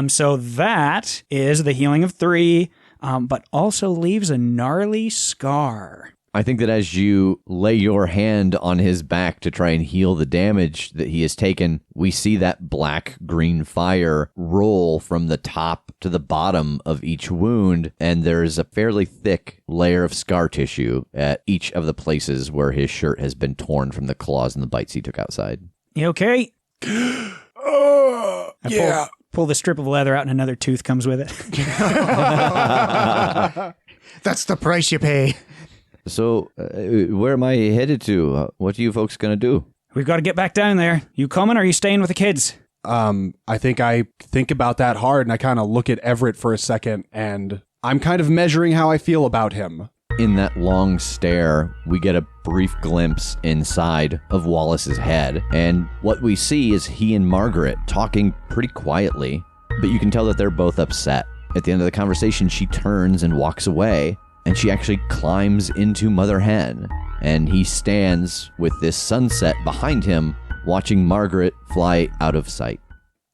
[SPEAKER 4] So that is the healing of 3. But also leaves a gnarly scar.
[SPEAKER 1] I think that as you lay your hand on his back to try and heal the damage that he has taken, we see that black-green fire roll from the top to the bottom of each wound, and there's a fairly thick layer of scar tissue at each of the places where his shirt has been torn from the claws and the bites he took outside.
[SPEAKER 4] You okay?
[SPEAKER 5] Yeah.
[SPEAKER 4] Pull the strip of leather out and another tooth comes with it.
[SPEAKER 5] That's the price you pay.
[SPEAKER 1] So, where am I headed to? What are you folks going to do?
[SPEAKER 4] We've got to get back down there. You coming or are you staying with the kids?
[SPEAKER 2] I think about that hard, and I kind of look at Everett for a second, and I'm kind of measuring how I feel about him.
[SPEAKER 1] In that long stare, we get a brief glimpse inside of Wallace's head, and what we see is he and Margaret talking pretty quietly, but you can tell that they're both upset. At the end of the conversation, she turns and walks away, and she actually climbs into Mother Hen, and he stands with this sunset behind him, watching Margaret fly out of sight.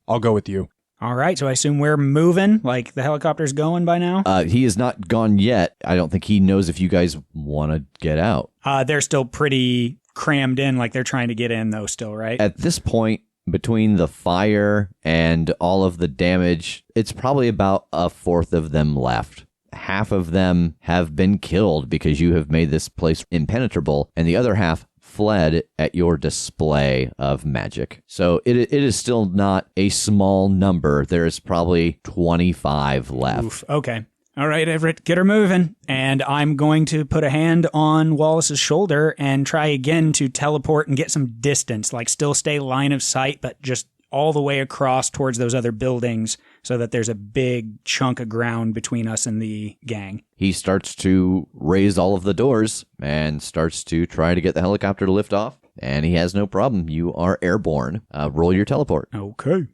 [SPEAKER 2] I'll go with you.
[SPEAKER 4] All right, so I assume we're moving, like the helicopter's going by now?
[SPEAKER 1] He is not gone yet. I don't think he knows if you guys want to get out.
[SPEAKER 4] They're still pretty crammed in, like they're trying to get in though still, right?
[SPEAKER 1] At this point, between the fire and all of the damage, it's probably about a fourth of them left. Half of them have been killed because you have made this place impenetrable, and the other half fled at your display of magic. So it is still not a small number. There's probably 25 left.
[SPEAKER 4] Oof, okay. All right, Everett, get her moving. And I'm going to put a hand on Wallace's shoulder and try again to teleport and get some distance, like still stay line of sight, but just all the way across towards those other buildings so that there's a big chunk of ground between us and the gang.
[SPEAKER 1] He starts to raise all of the doors and starts to try to get the helicopter to lift off, and he has no problem. You are airborne. Roll your teleport.
[SPEAKER 4] Okay.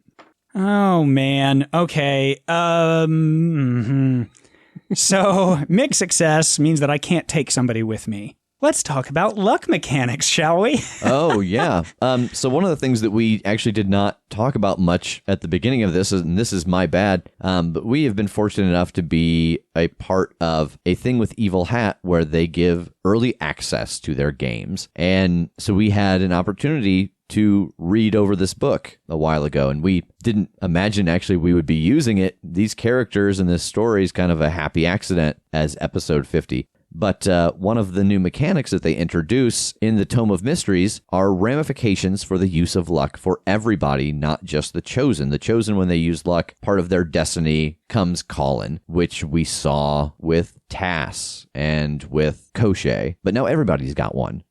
[SPEAKER 4] Oh, man. Okay. So, mixed success means that I can't take somebody with me. Let's talk about luck mechanics, shall we?
[SPEAKER 1] Oh, yeah. So one of the things that we actually did not talk about much at the beginning of this, and this is my bad, but we have been fortunate enough to be a part of a thing with Evil Hat where they give early access to their games. And so we had an opportunity to read over this book a while ago, and we didn't imagine actually we would be using it. These characters in this story is kind of a happy accident as episode 50. But one of the new mechanics that they introduce in the Tome of Mysteries are ramifications for the use of luck for everybody, not just the Chosen. The Chosen, when they use luck, part of their destiny comes calling, which we saw with Tass and with Koshe. But now everybody's got one.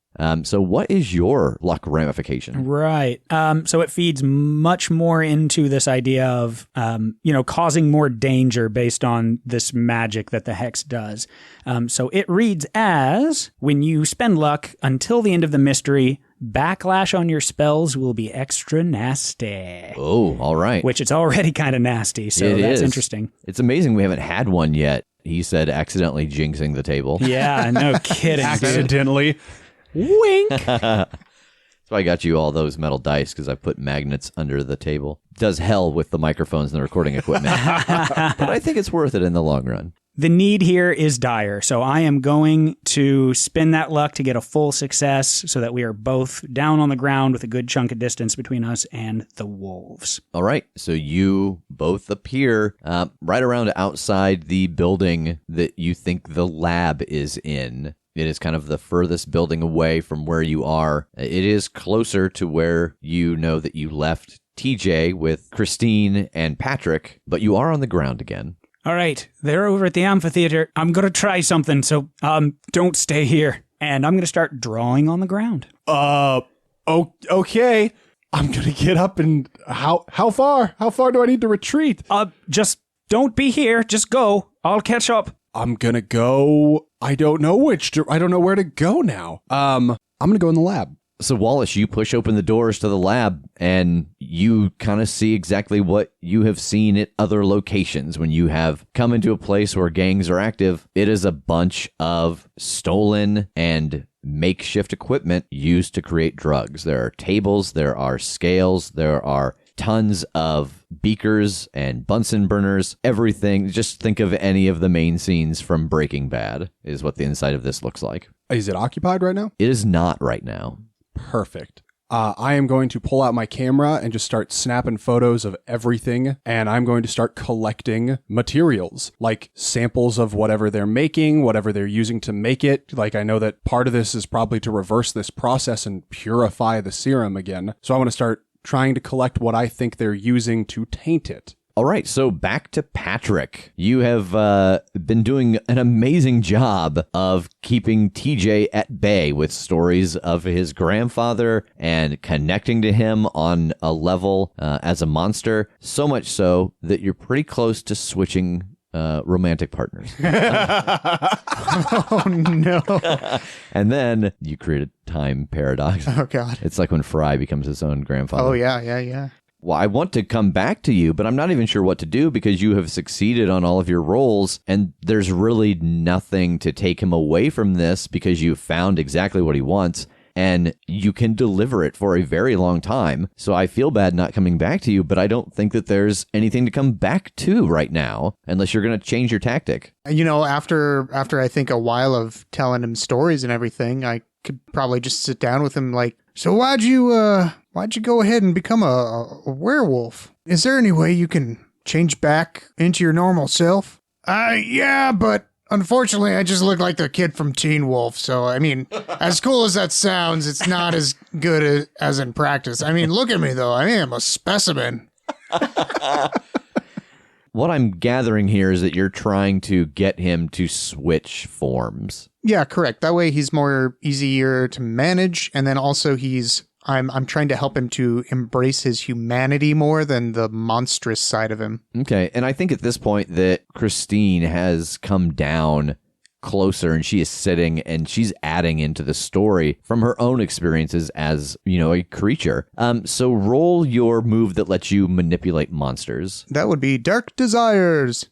[SPEAKER 1] So what is your luck ramification?
[SPEAKER 4] Right. So it feeds much more into this idea of, causing more danger based on this magic that the hex does. So it reads as, when you spend luck until the end of the mystery, backlash on your spells will be extra nasty.
[SPEAKER 1] Oh, all right.
[SPEAKER 4] Which it's already kind of nasty, so that's interesting.
[SPEAKER 1] It's amazing we haven't had one yet. He said accidentally jinxing the table.
[SPEAKER 4] Yeah, no kidding.
[SPEAKER 2] Accidentally.
[SPEAKER 4] Wink.
[SPEAKER 1] So I got you all those metal dice because I put magnets under the table. It does hell with the microphones and the recording equipment. But I think it's worth it in the long run.
[SPEAKER 4] The need here is dire, so I am going to spin that luck to get a full success so that we are both down on the ground with a good chunk of distance between us and the wolves.
[SPEAKER 1] All right, so you both appear right around outside the building that you think the lab is in. It is kind of the furthest building away from where you are. It is closer to where you know that you left TJ with Christine and Patrick, but you are on the ground again.
[SPEAKER 4] All right, they're over at the amphitheater. I'm going to try something, so don't stay here. And I'm going to start drawing on the ground.
[SPEAKER 2] Okay. I'm going to get up and how far? How far do I need to retreat?
[SPEAKER 4] Just don't be here. Just go. I'll catch up.
[SPEAKER 2] I'm going to go. I don't know where to go now. I'm going to go in the lab.
[SPEAKER 1] So Wallace, you push open the doors to the lab and you kind of see exactly what you have seen at other locations when you have come into a place where gangs are active. It is a bunch of stolen and makeshift equipment used to create drugs. There are tables, there are scales, there are tons of beakers and Bunsen burners, everything. Just think of any of the main scenes from Breaking Bad is what the inside of this looks like.
[SPEAKER 2] Is it occupied right now?
[SPEAKER 1] It is not right now.
[SPEAKER 2] Perfect. I am going to pull out my camera and just start snapping photos of everything, and I'm going to start collecting materials, like samples of whatever they're making, whatever they're using to make it. Like, I know that part of this is probably to reverse this process and purify the serum again. So I want to start trying to collect what I think they're using to taint it.
[SPEAKER 1] All right, so back to Patrick. You have been doing an amazing job of keeping TJ at bay with stories of his grandfather and connecting to him on a level as a monster, so much so that you're pretty close to switching romantic partners.
[SPEAKER 3] Oh, no.
[SPEAKER 1] And then you create a time paradox.
[SPEAKER 3] Oh, God.
[SPEAKER 1] It's like when Fry becomes his own grandfather.
[SPEAKER 3] Oh, yeah.
[SPEAKER 1] Well, I want to come back to you, but I'm not even sure what to do because you have succeeded on all of your roles, and there's really nothing to take him away from this because you found exactly what he wants, and you can deliver it for a very long time. So I feel bad not coming back to you, but I don't think that there's anything to come back to right now, unless you're going to change your tactic.
[SPEAKER 3] You know, after I think a while of telling him stories and everything, I could probably just sit down with him like, so why'd you go ahead and become a werewolf? Is there any way you can change back into your normal self? Yeah, but unfortunately, I just look like the kid from Teen Wolf. So, I mean, as cool as that sounds, it's not as good as in practice. I mean, look at me, though. I mean, I'm a specimen.
[SPEAKER 1] What I'm gathering here is that you're trying to get him to switch forms.
[SPEAKER 3] Yeah, correct. That way he's more easier to manage. And then also I'm trying to help him to embrace his humanity more than the monstrous side of him.
[SPEAKER 1] Okay, and I think at this point that Christine has come down closer and she is sitting and she's adding into the story from her own experiences as, you know, a creature. So roll your move that lets you manipulate monsters.
[SPEAKER 3] That would be Dark Desires.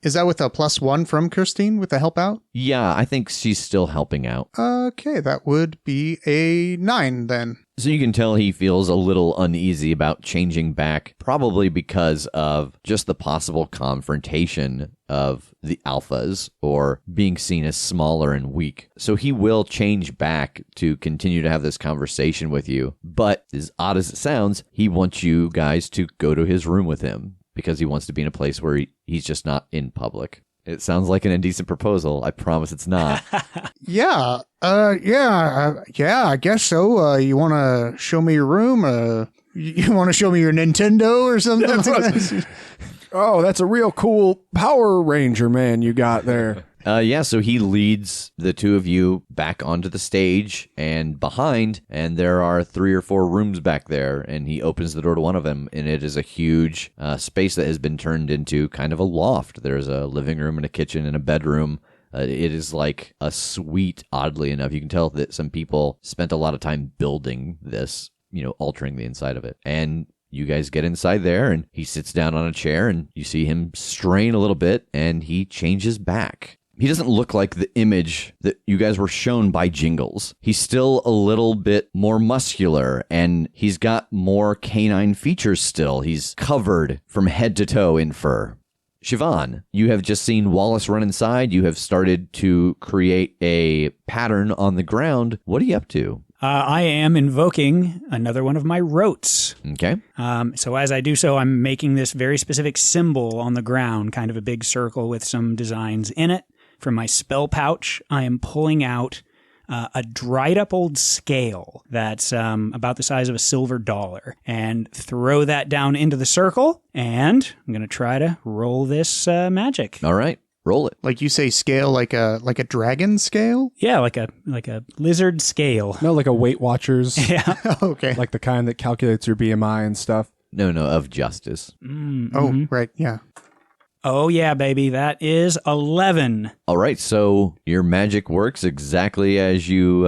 [SPEAKER 3] Is that with a +1 from Christine with the help out?
[SPEAKER 1] Yeah, I think she's still helping out.
[SPEAKER 3] Okay, that would be a 9 then.
[SPEAKER 1] So you can tell he feels a little uneasy about changing back, probably because of just the possible confrontation of the alphas or being seen as smaller and weak. So he will change back to continue to have this conversation with you. But as odd as it sounds, he wants you guys to go to his room with him because he wants to be in a place where he's just not in public. It sounds like an indecent proposal. I promise it's not.
[SPEAKER 5] Yeah, I guess so. You want to show me your room? You want to show me your Nintendo or something like that?
[SPEAKER 2] Oh, that's a real cool Power Ranger man you got there.
[SPEAKER 1] Yeah, so he leads the two of you back onto the stage and behind, and there are 3 or 4 rooms back there, and he opens the door to one of them, and it is a huge space that has been turned into kind of a loft. There's a living room and a kitchen and a bedroom. It is like a suite, oddly enough. You can tell that some people spent a lot of time building this, you know, altering the inside of it. And you guys get inside there, and he sits down on a chair, and you see him strain a little bit, and he changes back. He doesn't look like the image that you guys were shown by Jingles. He's still a little bit more muscular, and he's got more canine features still. He's covered from head to toe in fur. Siobhan, you have just seen Wallace run inside. You have started to create a pattern on the ground. What are you up to?
[SPEAKER 4] I am invoking another one of my rotes.
[SPEAKER 1] Okay.
[SPEAKER 4] So as I do so, I'm making this very specific symbol on the ground, kind of a big circle with some designs in it. From my spell pouch, I am pulling out a dried up old scale that's about the size of a silver dollar, and throw that down into the circle, and I'm going to try to roll this magic.
[SPEAKER 1] All right. Roll it.
[SPEAKER 3] Like you say scale, like a dragon scale?
[SPEAKER 4] Yeah, like a lizard scale.
[SPEAKER 2] No, like a Weight Watchers.
[SPEAKER 4] Yeah.
[SPEAKER 3] Okay.
[SPEAKER 2] Like the kind that calculates your BMI and stuff.
[SPEAKER 1] No, of justice.
[SPEAKER 4] Mm-hmm.
[SPEAKER 3] Oh, right. Yeah.
[SPEAKER 4] Oh, yeah, baby. That is 11.
[SPEAKER 1] All right, so your magic works exactly as you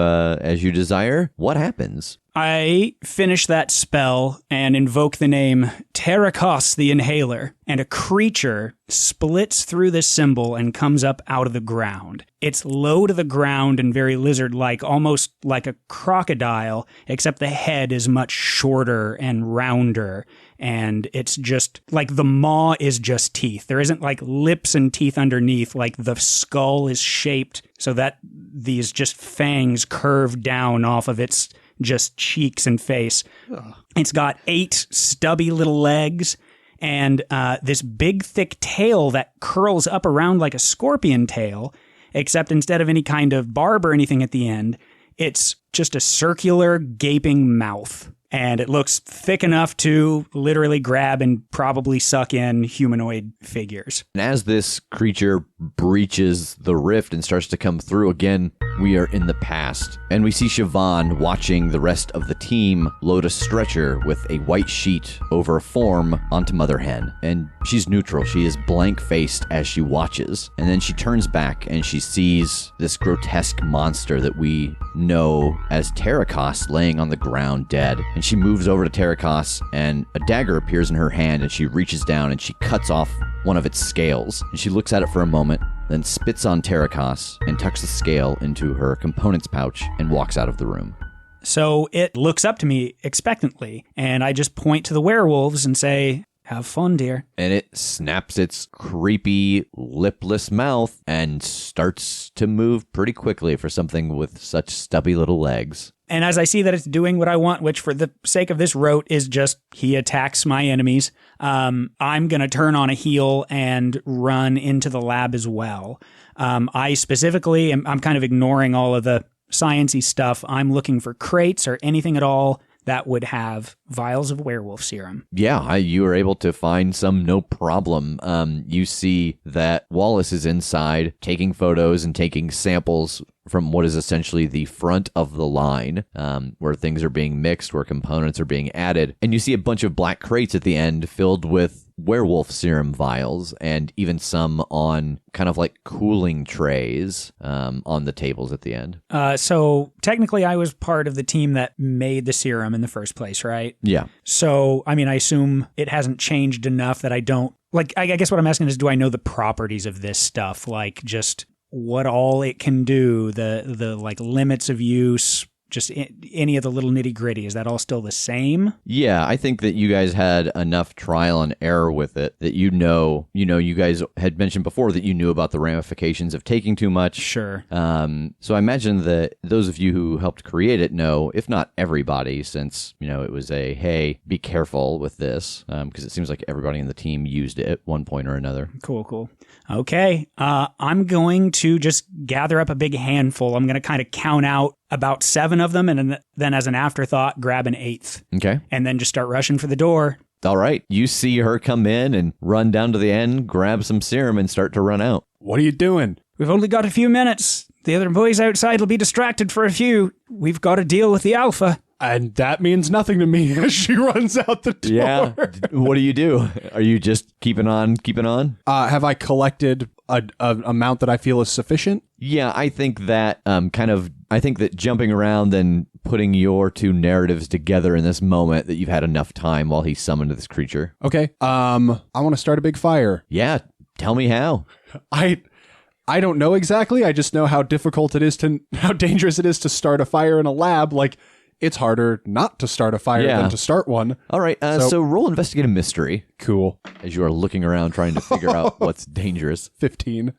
[SPEAKER 1] desire. What happens?
[SPEAKER 4] I finish that spell and invoke the name Terrakos the Inhaler, and a creature splits through this symbol and comes up out of the ground. It's low to the ground and very lizard-like, almost like a crocodile, except the head is much shorter and rounder, and it's just like the maw is just teeth. There isn't like lips and teeth underneath, like the skull is shaped so that these just fangs curve down off of its just cheeks and face. Ugh. It's got 8 stubby little legs and this big thick tail that curls up around like a scorpion tail, except instead of any kind of barb or anything at the end, it's just a circular gaping mouth. And it looks thick enough to literally grab and probably suck in humanoid figures.
[SPEAKER 1] And as this creature breaches the rift and starts to come through again, we are in the past. And we see Siobhan watching the rest of the team load a stretcher with a white sheet over a form onto Mother Hen. And she's neutral. She is blank-faced as she watches. And then she turns back and she sees this grotesque monster that we know as Terrakos laying on the ground dead. And she moves over to Terrakos, and a dagger appears in her hand, and she reaches down and she cuts off one of its scales. And she looks at it for a moment, then spits on Terrakos and tucks the scale into her components pouch and walks out of the room.
[SPEAKER 4] So it looks up to me expectantly, and I just point to the werewolves and say, "Have fun, dear."
[SPEAKER 1] And it snaps its creepy, lipless mouth and starts to move pretty quickly for something with such stubby little legs.
[SPEAKER 4] And as I see that it's doing what I want, which for the sake of this rote is just he attacks my enemies, I'm going to turn on a heel and run into the lab as well. I specifically, I'm kind of ignoring all of the sciencey stuff. I'm looking for crates or anything at all that would have vials of werewolf serum.
[SPEAKER 1] Yeah, you were able to find some no problem. You see that Wallace is inside taking photos and taking samples from what is essentially the front of the line, where things are being mixed, where components are being added. And you see a bunch of black crates at the end filled with werewolf serum vials, and even some on kind of like cooling trays on the tables at the end.
[SPEAKER 4] So technically I was part of the team that made the serum in the first place, right?
[SPEAKER 1] Yeah.
[SPEAKER 4] So, I mean, I assume it hasn't changed enough that I don't, like, I guess what I'm asking is, do I know the properties of this stuff? Like, just what all it can do, the like limits of use, just any of the little nitty gritty. Is that all still the same?
[SPEAKER 1] Yeah, I think that you guys had enough trial and error with it that you guys had mentioned before that you knew about the ramifications of taking too much.
[SPEAKER 4] Sure.
[SPEAKER 1] So I imagine that those of you who helped create it know, if not everybody, since, it was a, hey, be careful with this, because it seems like everybody in the team used it at one point or another.
[SPEAKER 4] Cool. Okay. I'm going to just gather up a big handful. I'm going to kind of count out about 7 of them, and then as an afterthought, grab an 8th.
[SPEAKER 1] Okay.
[SPEAKER 4] And then just start rushing for the door.
[SPEAKER 1] All right. You see her come in and run down to the end, grab some serum, and start to run out.
[SPEAKER 2] What are you doing?
[SPEAKER 4] We've only got a few minutes. The other boys outside will be distracted for a few. We've got to deal with the alpha.
[SPEAKER 2] And that means nothing to me as she runs out the door.
[SPEAKER 1] Yeah. What do you do? Are you just keeping on?
[SPEAKER 2] Have I collected an amount that I feel is sufficient?
[SPEAKER 1] Yeah, I think that I think that jumping around and putting your 2 narratives together in this moment, that you've had enough time while he summoned this creature.
[SPEAKER 2] Okay. I want to start a big fire.
[SPEAKER 1] Yeah. Tell me how.
[SPEAKER 2] I don't know exactly. I just know how dangerous it is to start a fire in a lab. Like, it's harder not to start a fire than to start one.
[SPEAKER 1] All right. So roll investigate a mystery.
[SPEAKER 2] Cool.
[SPEAKER 1] As you are looking around trying to figure out what's dangerous.
[SPEAKER 2] 15.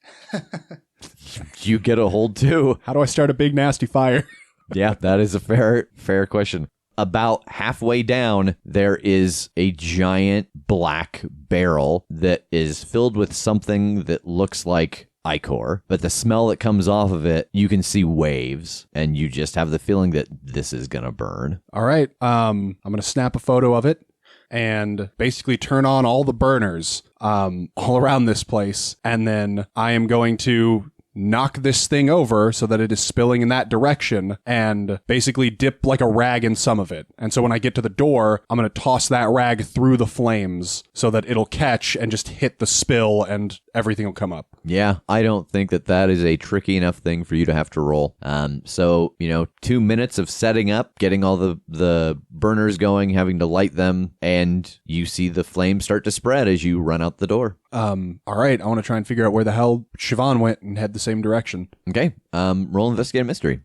[SPEAKER 1] You get a hold too.
[SPEAKER 2] How do I start a big nasty fire?
[SPEAKER 1] Yeah, that is a fair question. About halfway down, there is a giant black barrel that is filled with something that looks like ichor, but the smell that comes off of it, you can see waves, and you just have the feeling that this is gonna burn.
[SPEAKER 2] All right. I'm gonna snap a photo of it and basically turn on all the burners all around this place, and then I am going to knock this thing over so that it is spilling in that direction and basically dip like a rag in some of it. And so when I get to the door, I'm going to toss that rag through the flames so that it'll catch and just hit the spill and everything will come up.
[SPEAKER 1] Yeah, I don't think that is a tricky enough thing for you to have to roll. So, 2 minutes of setting up, getting all the burners going, having to light them, and you see the flames start to spread as you run out the door.
[SPEAKER 2] All right, I want to try and figure out where the hell Siobhan went and head the same direction.
[SPEAKER 1] Okay, roll investigate a mystery.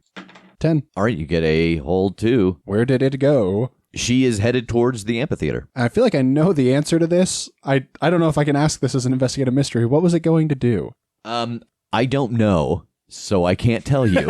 [SPEAKER 2] 10.
[SPEAKER 1] All right, you get a hold 2.
[SPEAKER 2] Where did it go?
[SPEAKER 1] She is headed towards the amphitheater.
[SPEAKER 2] I feel like I know the answer to this. I don't know if I can ask this as an investigative mystery. What was it going to do?
[SPEAKER 1] I don't know, so I can't tell you.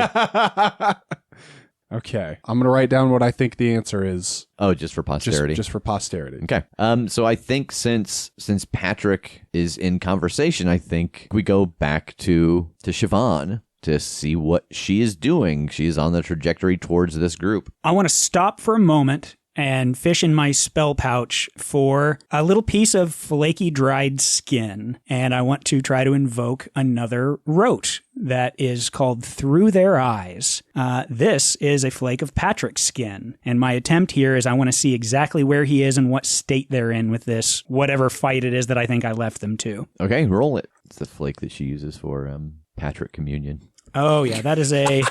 [SPEAKER 2] Okay. I'm going to write down what I think the answer is.
[SPEAKER 1] Oh, just for posterity.
[SPEAKER 2] Just for posterity.
[SPEAKER 1] Okay. So I think since Patrick is in conversation, I think we go back to Siobhan to see what she is doing. She is on the trajectory towards this group.
[SPEAKER 4] I want to stop for a moment and fish in my spell pouch for a little piece of flaky dried skin. And I want to try to invoke another rote that is called Through Their Eyes. This is a flake of Patrick's skin. And my attempt here is I want to see exactly where he is and what state they're in with this, whatever fight it is that I think I left them to.
[SPEAKER 1] Okay, roll it. It's the flake that she uses for Patrick communion.
[SPEAKER 4] Oh, yeah, that is a...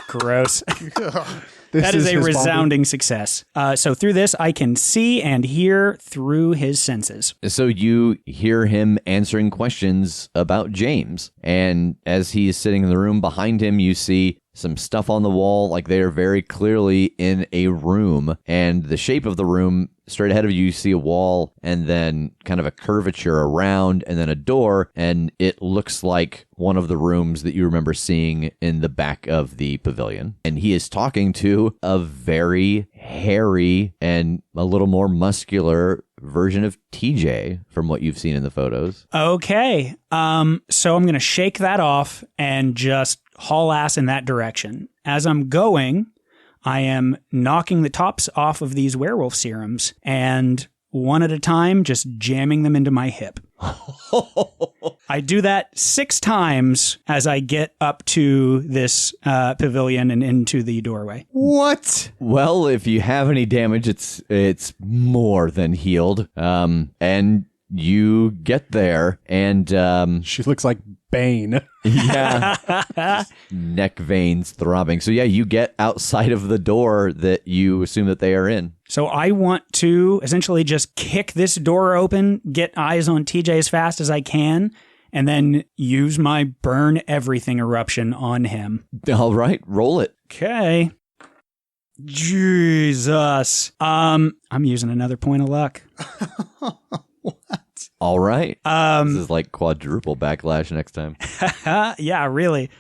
[SPEAKER 4] Gross. That is a resounding success. So through this, I can see and hear through his senses.
[SPEAKER 1] So you hear him answering questions about James. And as he is sitting in the room behind him, you see some stuff on the wall, like they are very clearly in a room. And the shape of the room, straight ahead of you, you see a wall and then kind of a curvature around and then a door. And it looks like one of the rooms that you remember seeing in the back of the pavilion. And he is talking to a very hairy and a little more muscular version of TJ from what you've seen in the photos.
[SPEAKER 4] Okay. So I'm going to shake that off and just haul ass in that direction. As I'm going, I am knocking the tops off of these werewolf serums and one at a time, just jamming them into my hip. I do that 6 times as I get up to this pavilion and into the doorway.
[SPEAKER 5] What?
[SPEAKER 1] Well, if you have any damage, it's more than healed. And you get there, and
[SPEAKER 2] she looks like Bane.
[SPEAKER 1] Yeah, neck veins throbbing. So yeah, you get outside of the door that you assume that they are in.
[SPEAKER 4] So I want to essentially just kick this door open, get eyes on TJ as fast as I can, and then use my burn everything eruption on him.
[SPEAKER 1] All right, roll it.
[SPEAKER 4] Okay. Jesus. I'm using another point of luck.
[SPEAKER 1] All right. This is like quadruple backlash next time.
[SPEAKER 4] Yeah, really.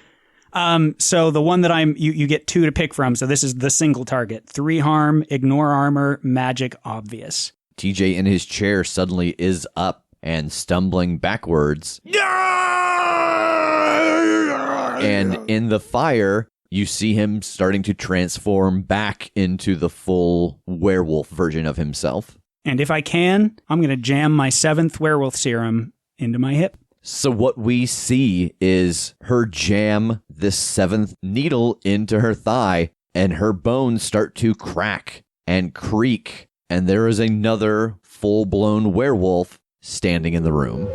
[SPEAKER 4] So the one that you get 2 to pick from. So this is the single target. 3 harm, ignore armor, magic, obvious.
[SPEAKER 1] TJ in his chair suddenly is up and stumbling backwards. And in the fire, you see him starting to transform back into the full werewolf version of himself.
[SPEAKER 4] And if I can, I'm going to jam my 7th werewolf serum into my hip.
[SPEAKER 1] So what we see is her jam this 7th needle into her thigh, and her bones start to crack and creak, and there is another full-blown werewolf standing in the room.